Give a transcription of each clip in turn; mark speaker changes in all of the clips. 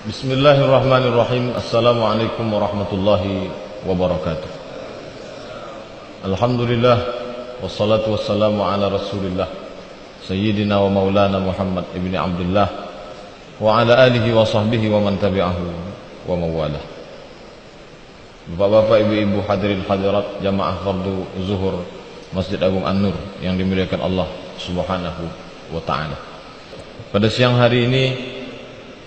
Speaker 1: Bismillahirrahmanirrahim. Assalamualaikum warahmatullahi wabarakatuh. Alhamdulillah, wassalatu wassalamu ala rasulillah Sayyidina wa maulana Muhammad ibn Abdullah wa ala alihi wa sahbihi wa man tabi'ahu wa mawalah. Bapak-bapak, ibu-ibu, hadirin hadirat jamaah fardu zuhur Masjid Agung An-Nur yang dimuliakan Allah subhanahu wa ta'ala. Pada siang hari ini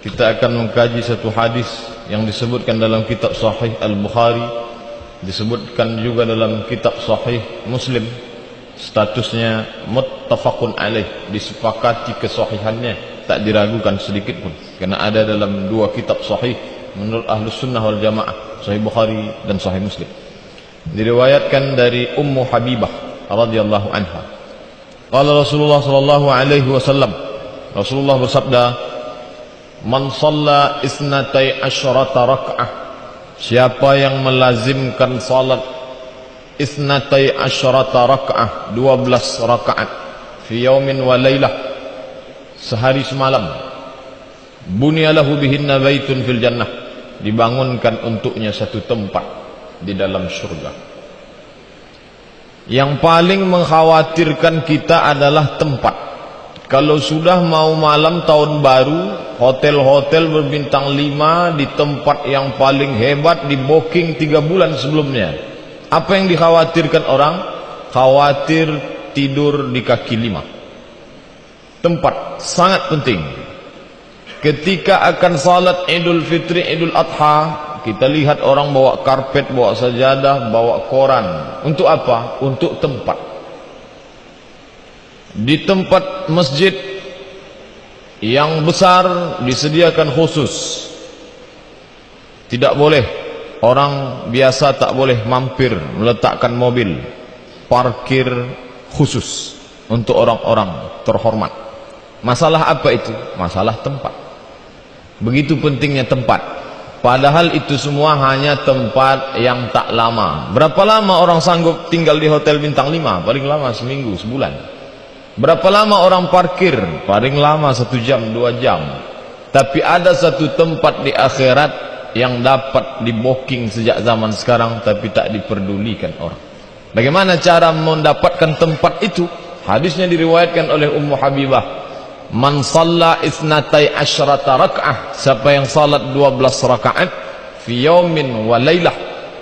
Speaker 1: kita akan mengkaji satu hadis yang disebutkan dalam kitab Sahih Al-Bukhari, disebutkan juga dalam kitab Sahih Muslim. Statusnya muttafaqun alaih, disepakati kesahihannya, tak diragukan sedikit pun, karena ada dalam dua kitab sahih menurut Ahlus Sunnah wal Jamaah, Sahih Bukhari dan Sahih Muslim. Diriwayatkan dari Ummu Habibah radhiyallahu anha. Qala Rasulullah sallallahu alaihi wasallam, Rasulullah bersabda, "Man shalla isnatai asyrata rak'ah." Siapa yang melazimkan salat isnatai asyrata rak'ah, 12 rakaat, fi yaumin wa lailah, sehari semalam, bunya lahu bihinna baitun fil jannah, dibangunkan untuknya satu tempat di dalam surga. Yang paling mengkhawatirkan kita adalah tempat. Kalau sudah mau malam tahun baru, hotel-hotel berbintang 5 di tempat yang paling hebat di booking 3 bulan sebelumnya. Apa yang dikhawatirkan orang? Khawatir tidur di kaki 5. Tempat sangat penting. Ketika akan salat Idul Fitri, Idul Adha, kita lihat orang bawa karpet, bawa sajadah, bawa koran. Untuk apa? Untuk tempat. Di tempat masjid yang besar disediakan khusus. Tidak boleh, orang biasa tak boleh mampir meletakkan mobil. Parkir khusus untuk orang-orang terhormat. Masalah apa itu? Masalah tempat. Begitu pentingnya tempat. Padahal itu semua hanya tempat yang tak lama. Berapa lama orang sanggup tinggal di hotel bintang 5? Paling lama seminggu, sebulan. Berapa lama orang parkir? Paling lama 1 jam, 2 jam. Tapi ada satu tempat di akhirat yang dapat di booking sejak zaman sekarang, tapi tak diperdulikan orang. Bagaimana cara mendapatkan tempat itu? Hadisnya diriwayatkan oleh Ummu Habibah. Man shalla isnatai asyrata rak'ah, siapa yang salat 12 rakaat, fi yaumin wa lailah,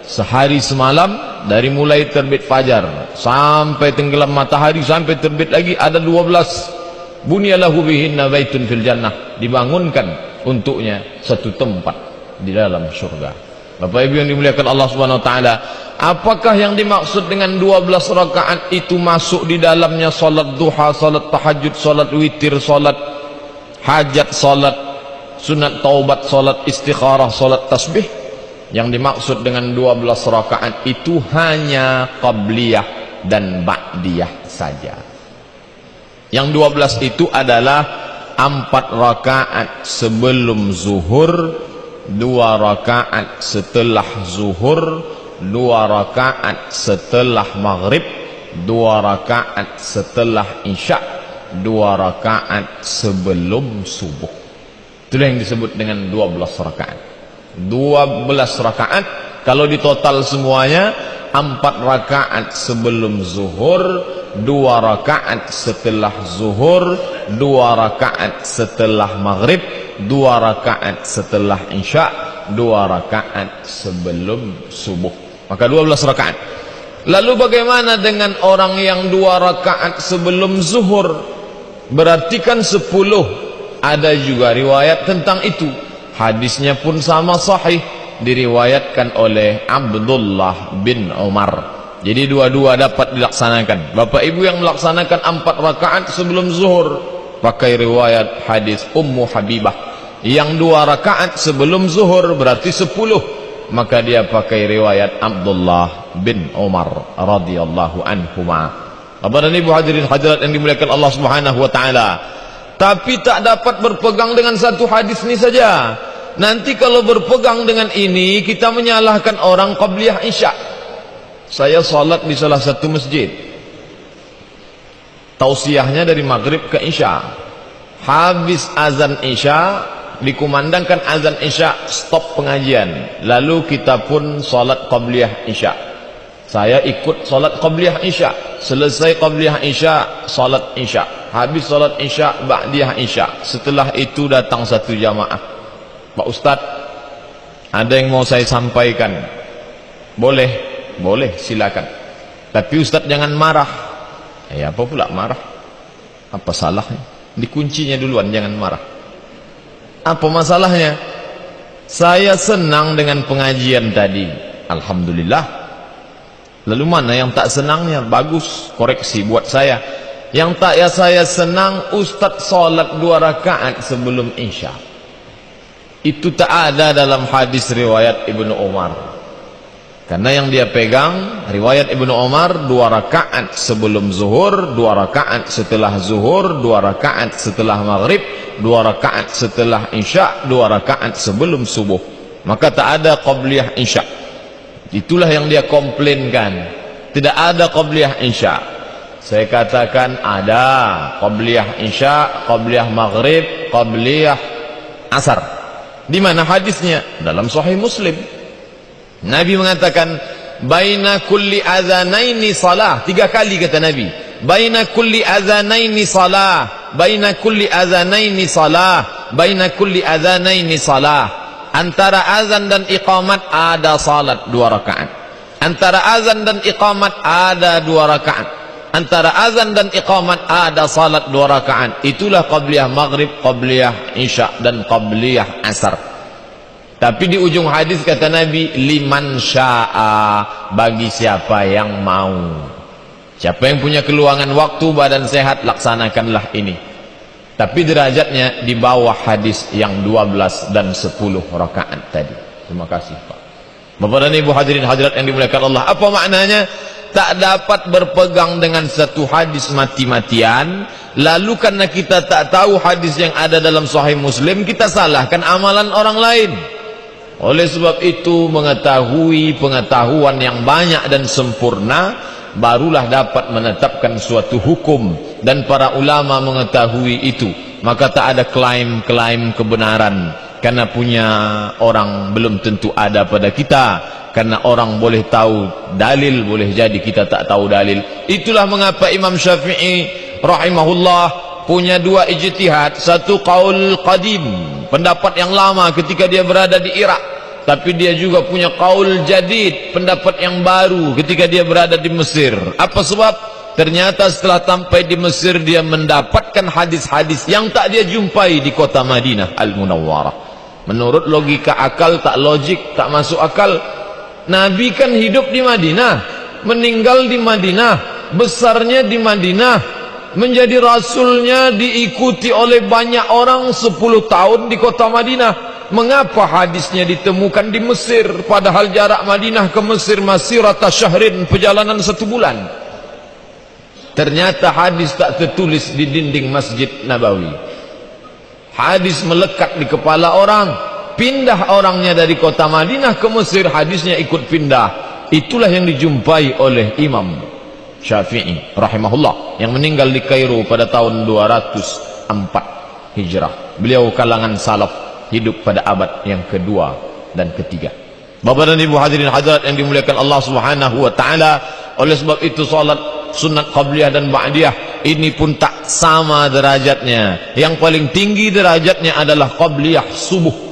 Speaker 1: sehari semalam, dari mulai terbit fajar sampai tenggelam matahari, sampai terbit lagi ada 12. Bunyalahu bihinna baitun fil jannah, dibangunkan untuknya satu tempat di dalam surga. Bapak Ibu yang dimuliakan Allah Subhanahu wa taala, apakah yang dimaksud dengan 12 rakaat itu masuk di dalamnya salat duha, salat tahajud, salat witir, salat hajat, salat sunat taubat, salat istikharah, salat tasbih? Yang dimaksud dengan 12 rakaat itu hanya qabliyah dan ba'diyah saja. Yang 12 itu adalah 4 rakaat sebelum zuhur, 2 rakaat setelah zuhur, 2 rakaat setelah maghrib, 2 rakaat setelah isya, 2 rakaat sebelum subuh. Itulah yang disebut dengan 12 rakaat. 12 rakaat, kalau ditotal semuanya 4 rakaat sebelum zuhur, 2 rakaat setelah zuhur, 2 rakaat setelah maghrib, 2 rakaat setelah isya, 2 rakaat sebelum subuh. Maka 12 rakaat. Lalu bagaimana dengan orang yang 2 rakaat sebelum zuhur? Berarti kan 10. Ada juga riwayat tentang itu. Hadisnya pun sama sahih, diriwayatkan oleh Abdullah bin Umar. Jadi dua-dua dapat dilaksanakan. Bapak Ibu yang melaksanakan 4 rakaat sebelum zuhur, pakai riwayat hadis Ummu Habibah. Yang 2 rakaat sebelum zuhur berarti 10, maka dia pakai riwayat Abdullah bin Umar radhiyallahu anhuma. Bapak dan Ibu hadirin hadirat yang dimuliakan Allah Subhanahu wa taala. Tapi tak dapat berpegang dengan satu hadis ini saja. Nanti kalau berpegang dengan ini, kita menyalahkan orang qabliyah isya. Saya salat di salah satu masjid, tausiahnya dari maghrib ke isya. Habis azan isya, dikumandangkan azan isya, stop pengajian, lalu kita pun salat qabliyah isya. Saya ikut salat qabliyah isya, selesai qabliyah isya, salat isya, habis salat isya, ba'diyah isya. Setelah itu datang satu jamaah, Pak Ustadz, ada yang mau saya sampaikan. Boleh, boleh, silakan. Tapi Ustadz jangan marah. Ya apa pula marah? Apa salahnya? Dikuncinya duluan, jangan marah. Apa masalahnya? Saya senang dengan pengajian tadi, alhamdulillah. Lalu mana yang tak senangnya? Bagus, koreksi buat saya. Yang tak ya saya senang, Ustadz salat 2 rakaat sebelum isya. Itu tak ada dalam hadis riwayat Ibnu Umar. Karena yang dia pegang riwayat Ibnu Umar 2 rakaat sebelum zuhur, 2 rakaat setelah zuhur, 2 rakaat setelah maghrib, 2 rakaat setelah isya, 2 rakaat sebelum subuh. Maka tak ada qabliyah isya. Itulah yang dia komplainkan. Tidak ada qabliyah isya. Saya katakan ada qabliyah isya, qabliyah maghrib, qabliyah asar. Di mana hadisnya? Dalam Sahih Muslim. Nabi mengatakan baina kulli adzanaini salah. 3 kali kata Nabi. Baina kulli adzanaini salah. Baina kulli adzanaini salah. Baina kulli adzanaini salah. Antara azan dan iqamat ada salat 2 rakaat. Antara azan dan iqamat ada 2 rakaat. Antara azan dan iqamat ada salat 2 rakaat. Itulah qabliyah maghrib, qabliyah isya dan qabliyah asar. Tapi di ujung hadis kata Nabi, liman sya'a, bagi siapa yang mau. Siapa yang punya keluangan waktu, badan sehat, laksanakanlah ini. Tapi derajatnya di bawah hadis yang 12 dan 10 rakaat tadi. Terima kasih Pak. Bapak dan Ibu hadirin hadirat yang dimuliakan Allah. Apa maknanya? Tak dapat berpegang dengan satu hadis mati-matian, lalu karena kita tak tahu hadis yang ada dalam Sahih Muslim, kita salahkan amalan orang lain. Oleh sebab itu, mengetahui pengetahuan yang banyak dan sempurna, barulah dapat menetapkan suatu hukum. Dan para ulama mengetahui itu. Maka tak ada klaim-klaim kebenaran. Karena punya orang belum tentu ada pada kita. Karena orang boleh tahu dalil, boleh jadi kita tak tahu dalil. Itulah mengapa Imam Syafi'i rahimahullah punya 2 ijtihad. Satu qaul qadim, pendapat yang lama ketika dia berada di Irak. Tapi dia juga punya qaul jadid, pendapat yang baru ketika dia berada di Mesir. Apa sebab? Ternyata setelah sampai di Mesir dia mendapatkan hadis-hadis yang tak dia jumpai di kota Madinah Al-Munawwarah. Menurut logika akal tak logik, tak masuk akal. Nabi kan hidup di Madinah, meninggal di Madinah, besarnya di Madinah, menjadi rasulnya diikuti oleh banyak orang 10 tahun di kota Madinah. Mengapa hadisnya ditemukan di Mesir, padahal jarak Madinah ke Mesir masirata syahrin, perjalanan 1 bulan? Ternyata hadis tak tertulis di dinding Masjid Nabawi. Hadis melekat di kepala orang. Pindah orangnya dari kota Madinah ke Mesir, hadisnya ikut pindah. Itulah yang dijumpai oleh Imam Syafi'i rahimahullah, yang meninggal di Kairo pada tahun 204 Hijrah. Beliau kalangan salaf, hidup pada abad yang kedua dan ketiga. Bapak dan Ibu hadirin hadirat yang dimuliakan Allah Subhanahu wa taala. Oleh sebab itu salat sunat qabliyah dan ba'diyah ini pun tak sama derajatnya. Yang paling tinggi derajatnya adalah qabliyah subuh.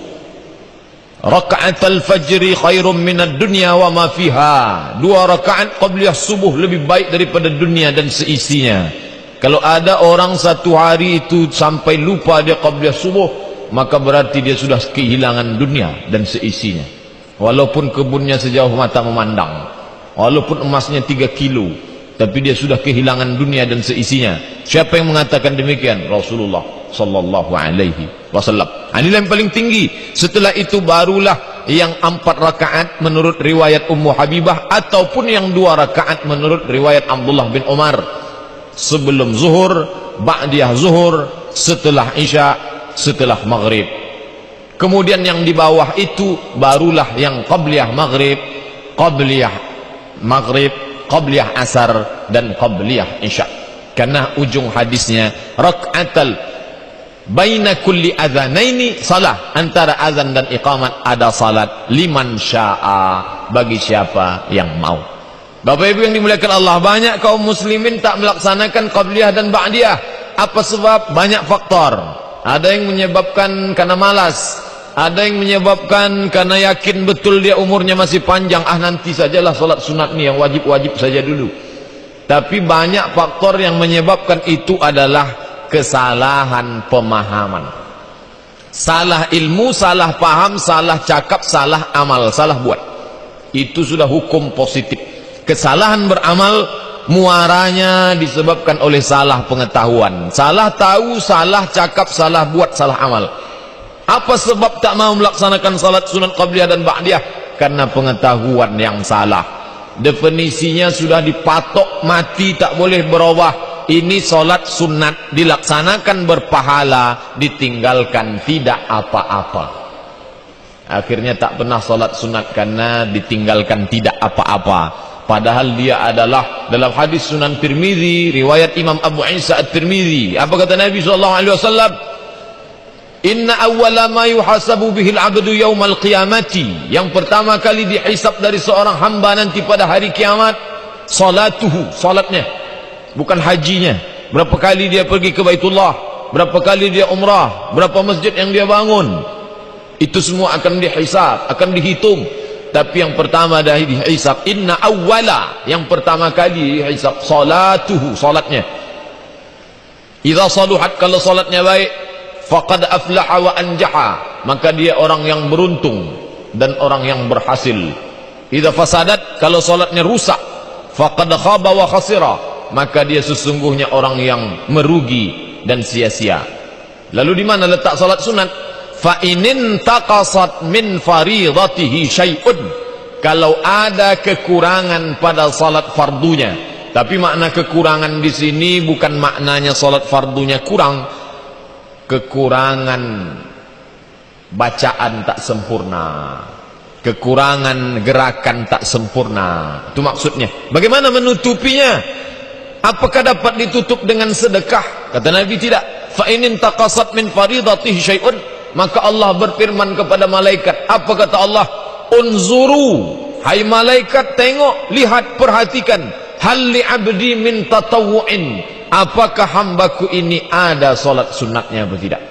Speaker 1: Raka'atul fajri khairum minad dunya wa ma fiha. 2 rakaat qabliyah subuh lebih baik daripada dunia dan seisinya. Kalau ada orang satu hari itu sampai lupa dia qabliyah subuh, maka berarti dia sudah kehilangan dunia dan seisinya. Walaupun kebunnya sejauh mata memandang, walaupun emasnya 3 kilo, tapi dia sudah kehilangan dunia dan seisinya. Siapa yang mengatakan demikian? Rasulullah sallallahu alaihi wasallam. Inilah yang paling tinggi. Setelah itu barulah yang 4 rakaat menurut riwayat Ummu Habibah, ataupun yang 2 rakaat menurut riwayat Abdullah bin Umar. Sebelum zuhur, ba'diyah zuhur, setelah isya, setelah maghrib. Kemudian yang di bawah itu barulah yang qabliyah maghrib, qabliyah maghrib, qabliyah asar dan qabliyah isya. Karena ujung hadisnya rak'atal baina kulli adzanaini salah, antara azan dan iqamat ada salat, liman syaa, bagi siapa yang mau. Bapak Ibu yang dimuliakan Allah, banyak kaum muslimin tak melaksanakan qabliyah dan ba'diyah. Apa sebab? Banyak faktor. Ada yang menyebabkan karena malas, ada yang menyebabkan karena yakin betul dia umurnya masih panjang, nanti sajalah salat sunat ni, yang wajib-wajib saja dulu. Tapi banyak faktor yang menyebabkan itu adalah kesalahan pemahaman, salah ilmu, salah paham, salah cakap, salah amal, salah buat. Itu sudah hukum positif. Kesalahan beramal muaranya disebabkan oleh salah pengetahuan, salah tahu, salah cakap, salah buat, salah amal. Apa sebab tak mau melaksanakan salat sunat qabliyah dan ba'diyah? Karena pengetahuan yang salah. Definisinya sudah dipatok mati, tak boleh berubah. Ini salat sunat, dilaksanakan berpahala, ditinggalkan tidak apa-apa. Akhirnya tak pernah salat sunat karena ditinggalkan tidak apa-apa. Padahal dia adalah dalam hadis Sunan Tirmizi, riwayat Imam Abu Isa At-Tirmizi. Apa kata Nabi SAW? Inna awwala ma yuhasabu bihil abdu yawmal qiyamati, yang pertama kali dihisab dari seorang hamba nanti pada hari kiamat, salatuhu, salatnya, bukan hajinya. Berapa kali dia pergi ke Baitullah, berapa kali dia umrah, berapa masjid yang dia bangun, itu semua akan dihisab, akan dihitung. Tapi yang pertama dah dihisab, inna awwala, yang pertama kali dihisab, salatuhu, salatnya. Idza saluhat, kalau salatnya baik, faqad aflaha wa anjaha, maka dia orang yang beruntung dan orang yang berhasil. Idza fasadat, kalau salatnya rusak, faqad khaba wa khasira, maka dia sesungguhnya orang yang merugi dan sia-sia. Lalu di mana letak salat sunat? Fa inin taqasat min faridatihi syai'un, kalau ada kekurangan pada salat fardunya. Tapi makna kekurangan di sini bukan maknanya salat fardunya kurang, kekurangan bacaan tak sempurna, kekurangan gerakan tak sempurna, itu maksudnya. Bagaimana menutupinya? Apakah dapat ditutup dengan sedekah? Kata Nabi tidak. Fa inin taqasat min faridatihi syai'un, maka Allah berfirman kepada malaikat. Apa kata Allah? Unzuru, hai malaikat, tengok, lihat, perhatikan. Hal li abdi min tatawu'in, apakah hambaku ini ada salat sunatnya atau tidak?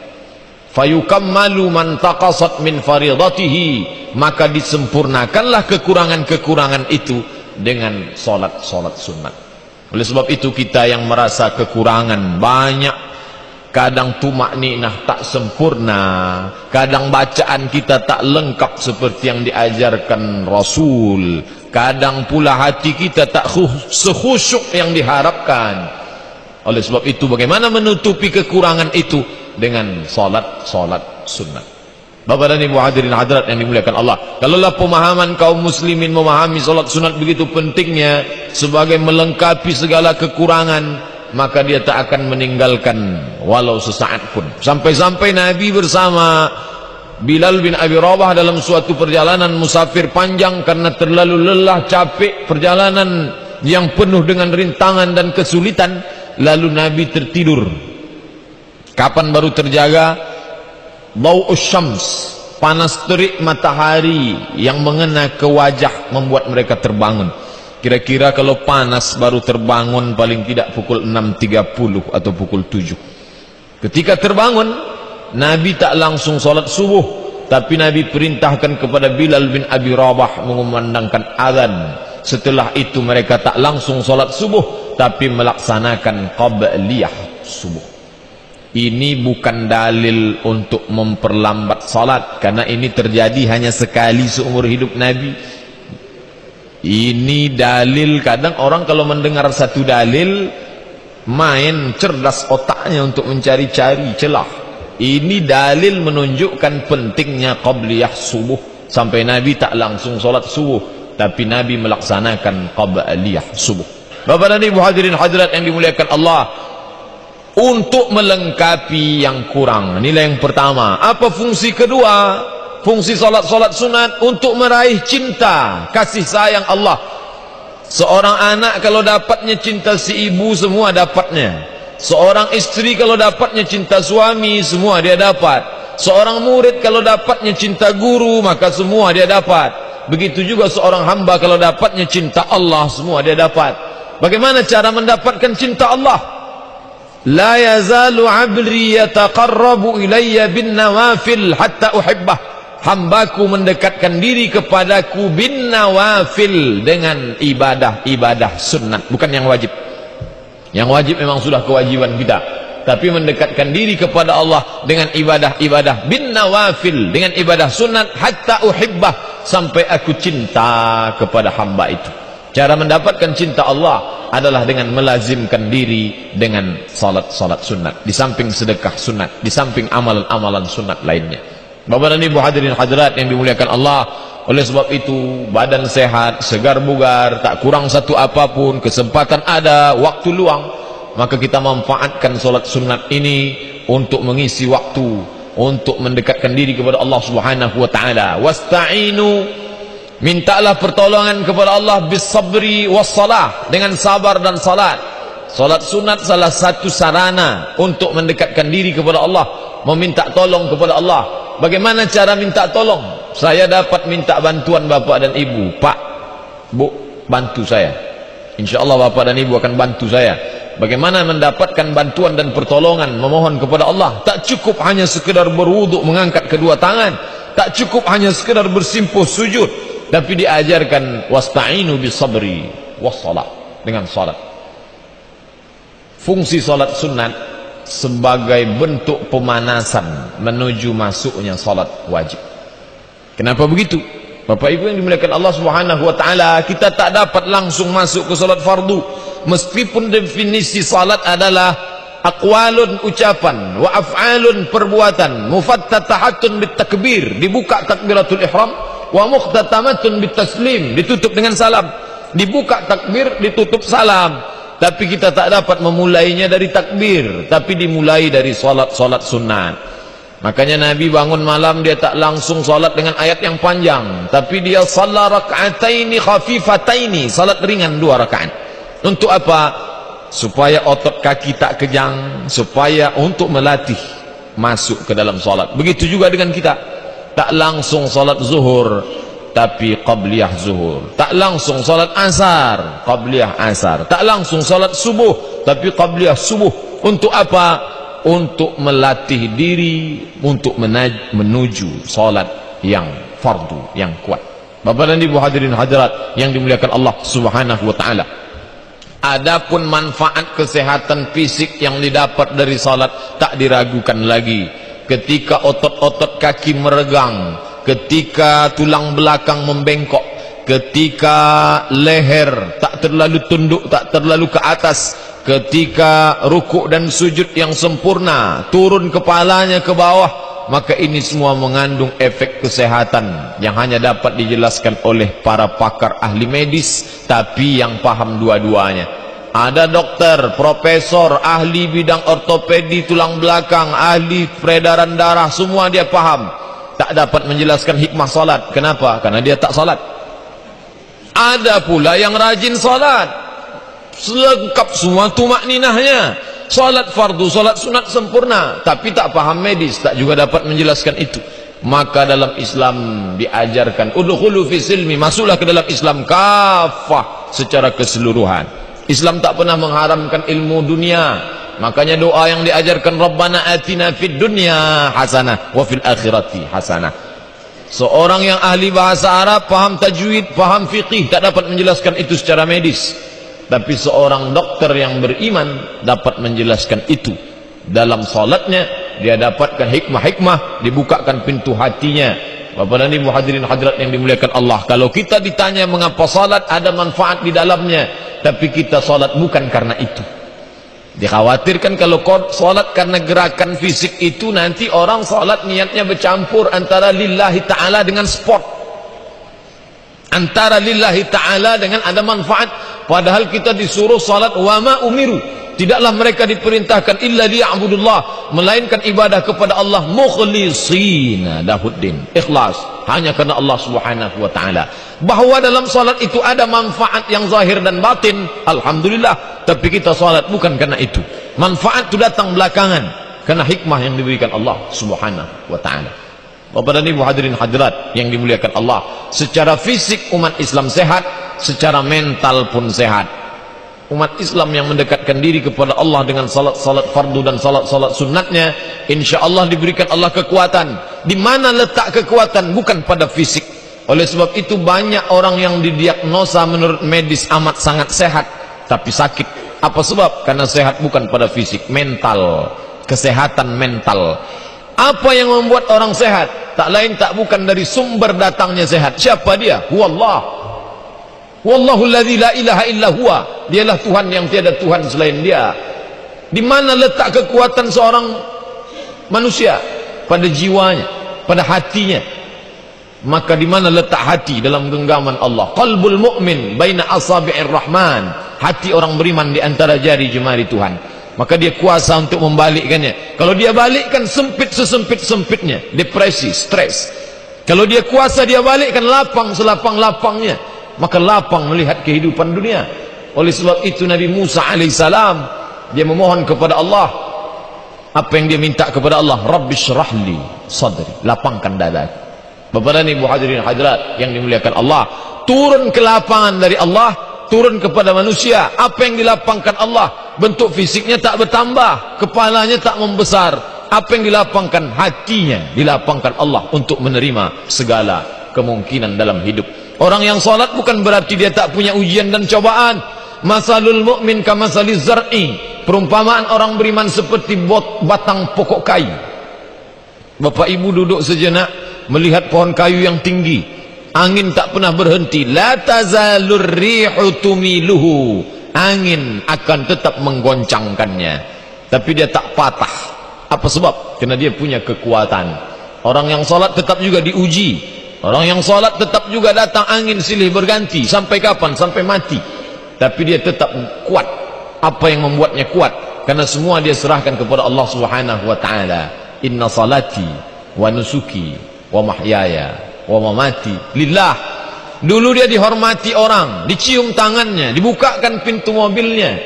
Speaker 1: Fayukammalu man taqasat min faridatihi, maka disempurnakanlah kekurangan-kekurangan itu dengan salat-salat sunat. Oleh sebab itu kita yang merasa kekurangan banyak, kadang tumakninah tak sempurna, kadang bacaan kita tak lengkap seperti yang diajarkan Rasul, kadang pula hati kita tak sekhusyuk yang diharapkan. Oleh sebab itu bagaimana menutupi kekurangan itu? Dengan salat-salat sunnah. Bapak dan Ibu hadirin hadirat yang dimuliakan Allah, kalaulah pemahaman kaum muslimin memahami salat sunat begitu pentingnya sebagai melengkapi segala kekurangan, maka dia tak akan meninggalkan walau sesaat pun. Sampai-sampai Nabi bersama Bilal bin Abi Rabah dalam suatu perjalanan musafir panjang, karena terlalu lelah, capek, perjalanan yang penuh dengan rintangan dan kesulitan, lalu Nabi tertidur. Kapan baru terjaga? Dau'us syams, panas terik matahari yang mengena ke wajah membuat mereka terbangun. Kira-kira kalau panas baru terbangun paling tidak pukul 6.30 atau pukul 7. Ketika terbangun, Nabi tak langsung salat subuh, tapi Nabi perintahkan kepada Bilal bin Abi Rabah mengumandangkan azan. Setelah itu mereka tak langsung salat subuh, tapi melaksanakan qabliyah subuh. Ini bukan dalil untuk memperlambat salat, karena ini terjadi hanya sekali seumur hidup Nabi. Ini dalil, kadang orang kalau mendengar satu dalil main cerdas otaknya untuk mencari-cari celah. Ini dalil menunjukkan pentingnya qabliyah subuh. Sampai Nabi tak langsung salat subuh, tapi Nabi melaksanakan qabliyah subuh. Bapak dan Ibu hadirin hadirat yang dimuliakan Allah, untuk melengkapi yang kurang, nilai yang pertama. Apa fungsi kedua? Fungsi salat-salat sunat untuk meraih cinta, kasih sayang Allah. Seorang anak kalau dapatnya cinta si ibu, semua dapatnya. Seorang istri kalau dapatnya cinta suami, semua dia dapat. Seorang murid kalau dapatnya cinta guru, maka semua dia dapat. Begitu juga seorang hamba kalau dapatnya cinta Allah, semua dia dapat. Bagaimana cara mendapatkan cinta Allah? La yazalu 'abdi yataqarrabu ilayya bin nawafil hatta uhibbah. Hambaku mendekatkan diri kepadaku bin nawafil, dengan ibadah-ibadah sunnat, bukan yang wajib. Yang wajib memang sudah kewajiban kita, tapi mendekatkan diri kepada Allah dengan ibadah-ibadah bin nawafil, dengan ibadah sunat, hatta uhibbah, sampai aku cinta kepada hamba itu. Cara mendapatkan cinta Allah adalah dengan melazimkan diri dengan salat-salat sunat, di samping sedekah sunat, di samping amalan-amalan sunat lainnya. Bapak dan Ibu hadirin hadirat yang dimuliakan Allah, oleh sebab itu badan sehat, segar bugar, tak kurang satu apapun, kesempatan ada, waktu luang, maka kita manfaatkan solat sunat ini untuk mengisi waktu, untuk mendekatkan diri kepada Allah Subhanahu wa taala. Wasta'inu, mintalah pertolongan kepada Allah bis sabri was salah, dengan sabar dan salat. Solat sunat salah satu sarana untuk mendekatkan diri kepada Allah, meminta tolong kepada Allah. Bagaimana cara minta tolong? Saya dapat minta bantuan bapak dan ibu. Pak, bu, bantu saya. InsyaAllah bapak dan ibu akan bantu saya. Bagaimana mendapatkan bantuan dan pertolongan, memohon kepada Allah? Tak cukup hanya sekedar berwuduk, mengangkat kedua tangan. Tak cukup hanya sekedar bersimpuh sujud, tapi diajarkan wasta'inu bis sabri was salah, dengan salat. Fungsi salat sunat sebagai bentuk pemanasan menuju masuknya salat wajib. Kenapa begitu? Bapak Ibu yang dimuliakan Allah Subhanahu wa taala, kita tak dapat langsung masuk ke salat fardu, meskipun definisi salat adalah aqwalun ucapan wa af'alun perbuatan, mufattatahatun bitakbir, dibuka takbiratul ihram, wa muhtatamatun bitaslim, ditutup dengan salam. Dibuka takbir, ditutup salam. Tapi kita tak dapat memulainya dari takbir, tapi dimulai dari salat-salat sunat. Makanya Nabi bangun malam, dia tak langsung salat dengan ayat yang panjang, tapi dia salat rak'ataini khafifataini, salat ringan 2 rakaat. Untuk apa? Supaya otot kaki tak kejang, supaya untuk melatih masuk ke dalam salat. Begitu juga dengan kita, tak langsung salat zuhur, tapi qabliyah zuhur. Tak langsung salat asar, qabliyah asar. Tak langsung salat subuh, tapi qabliyah subuh. Untuk apa? Untuk melatih diri untuk menuju salat yang fardu, yang kuat. Bapak dan Ibu hadirin hadirat yang dimuliakan Allah Subhanahu wa taala. Adapun manfaat kesehatan fisik yang didapat dari salat tak diragukan lagi. Ketika otot-otot kaki meregang, ketika tulang belakang membengkok, ketika leher tak terlalu tunduk, tak terlalu ke atas, ketika rukuk dan sujud yang sempurna, turun kepalanya ke bawah, maka ini semua mengandung efek kesehatan yang hanya dapat dijelaskan oleh para pakar ahli medis, tapi yang paham dua-duanya. Ada dokter, profesor, ahli bidang ortopedi tulang belakang, ahli peredaran darah, semua dia paham. Tak dapat menjelaskan hikmah salat. Kenapa? Karena dia tak salat. Ada pula yang rajin salat, selengkap semua tumakninahnya, salat fardu, salat sunat sempurna, tapi tak paham medis, tak juga dapat menjelaskan itu. Maka dalam Islam diajarkan udkhulu fi silmi, masuklah ke dalam Islam kafah, secara keseluruhan. Islam tak pernah mengharamkan ilmu dunia. Makanya doa yang diajarkan, Rabbana atina fid dunya hasanah wa fil akhirati hasanah. Seorang yang ahli bahasa Arab, paham tajwid, paham fiqih, tak dapat menjelaskan itu secara medis. Tapi seorang dokter yang beriman dapat menjelaskan itu. Dalam salatnya dia dapatkan hikmah-hikmah, dibukakan pintu hatinya. Bapak dan Ibu hadirin hadirat yang dimuliakan Allah, kalau kita ditanya mengapa salat, ada manfaat di dalamnya, tapi kita salat bukan karena itu. Dikhawatirkan kalau salat karena gerakan fisik itu, nanti orang salat niatnya bercampur antara lillahi ta'ala dengan sport, antara lillahi ta'ala dengan ada manfaat. Padahal kita disuruh salat wa ma umiru, tidaklah mereka diperintahkan illa liya'budullah, melainkan ibadah kepada Allah mukhlishina lahuddin, ikhlas, hanya karena Allah Subhanahu wa taala. Bahwa dalam salat itu ada manfaat yang zahir dan batin, alhamdulillah, tapi kita salat bukan karena itu. Manfaat itu datang belakangan karena hikmah yang diberikan Allah Subhanahu wa ta'ala. Bapak dan Ibu hadirin hadirat yang dimuliakan Allah, secara fisik umat Islam sehat, secara mental pun sehat. Umat Islam yang mendekatkan diri kepada Allah dengan salat fardu dan salat sunatnya, insya Allah diberikan Allah kekuatan. Di mana letak kekuatan? Bukan pada fisik. Oleh sebab itu banyak orang yang didiagnosa menurut medis amat sangat sehat tapi sakit. Apa sebab? Karena sehat bukan pada fisik, mental, kesehatan mental. Apa yang membuat orang sehat? Tak lain tak bukan dari sumber datangnya sehat. Siapa dia? Huwallah. Wallahu alladzi la ilaha illa huwa. Dialah Tuhan yang tiada Tuhan selain Dia. Di mana letak kekuatan seorang manusia? Pada jiwanya, pada hatinya. Maka di mana letak hati? Dalam genggaman Allah. Qalbul mu'min baina asabi'ir rahman. Hati orang beriman di antara jari jemari Tuhan. Maka dia kuasa untuk membalikkannya. Kalau dia balikkan sempit sesempit-sempitnya, depresi, stres. Kalau dia kuasa dia balikkan lapang selapang-lapangnya, maka lapang melihat kehidupan dunia. Oleh sebab itu Nabi Musa alaihissalam, dia memohon kepada Allah. Apa yang dia minta kepada Allah? Rabbi syrahli sadri, lapangkan dadaku. Bapak dan Ibu hadirin hadirat yang dimuliakan Allah, turun ke lapangan dari Allah, turun kepada manusia. Apa yang dilapangkan Allah? Bentuk fisiknya tak bertambah, kepalanya tak membesar. Apa yang dilapangkan? Hatinya dilapangkan Allah untuk menerima segala kemungkinan dalam hidup. Orang yang salat bukan berarti dia tak punya ujian dan cobaan. Masalul mu'min kamasaliz zar'i. Perumpamaan orang beriman seperti batang pokok kayu. Bapak Ibu duduk sejenak melihat pohon kayu yang tinggi, angin tak pernah berhenti. La tazalur rihu tumiluhu. Angin akan tetap menggoncangkannya, tapi dia tak patah. Apa sebab? Karena dia punya kekuatan. Orang yang salat tetap juga diuji. Orang yang salat tetap juga datang angin silih berganti. Sampai kapan? Sampai mati. Tapi dia tetap kuat. Apa yang membuatnya kuat? Karena semua dia serahkan kepada Allah Subhanahu wa ta'ala. Inna salati wa nusuki wa mahyaya wa mamati lillah. Dulu dia dihormati orang, dicium tangannya, dibukakan pintu mobilnya,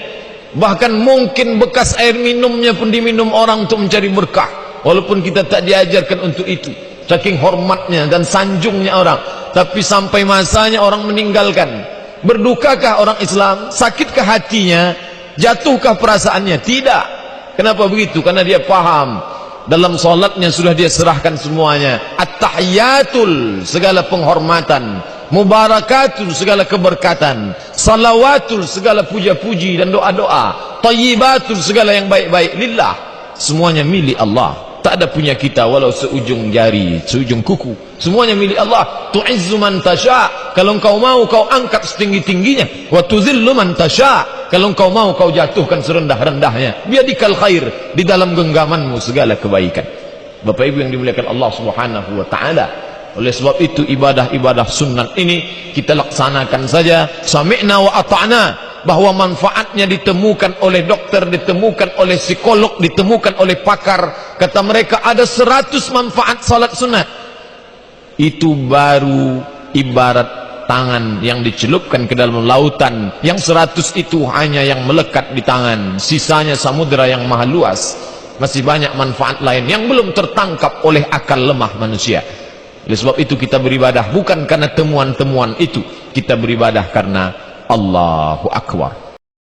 Speaker 1: bahkan mungkin bekas air minumnya pun diminum orang untuk mencari berkah, walaupun kita tak diajarkan untuk itu. Saking hormatnya dan sanjungnya orang. Tapi sampai masanya orang meninggalkan. Berdukakah orang Islam? Sakitkah hatinya? Jatuhkah perasaannya? Tidak. Kenapa begitu? Karena dia paham dalam solatnya sudah dia serahkan semuanya. At-tahiyatul, segala penghormatan. Mubarakatul, segala keberkatan. Salawatul, segala puja-puji dan doa-doa. Tayyibatul, segala yang baik-baik. Lillah, semuanya milik Allah. Tak ada punya kita walau seujung jari, seujung kuku. Semuanya milik Allah. Tu'izzu man tasha', kalau engkau mau kau angkat setinggi-tingginya. Wa tuzillu man tasha', kalau engkau mau kau jatuhkan serendah-rendahnya. Biadikal khair, di dalam genggamanmu segala kebaikan. Bapak Ibu yang dimuliakan Allah Subhanahu wa ta'ala. Oleh sebab itu ibadah-ibadah sunnat ini kita laksanakan saja. Sami'na wa ata'na. Bahwa manfaatnya ditemukan oleh dokter, ditemukan oleh psikolog, ditemukan oleh pakar. Kata mereka ada 100 manfaat salat sunat. Itu baru ibarat tangan yang dicelupkan ke dalam lautan. Yang 100 itu hanya yang melekat di tangan. Sisanya samudera yang maha luas. Masih banyak manfaat lain yang belum tertangkap oleh akal lemah manusia. Oleh sebab itu kita beribadah bukan karena temuan-temuan itu. Kita beribadah karena Allahu Akbar.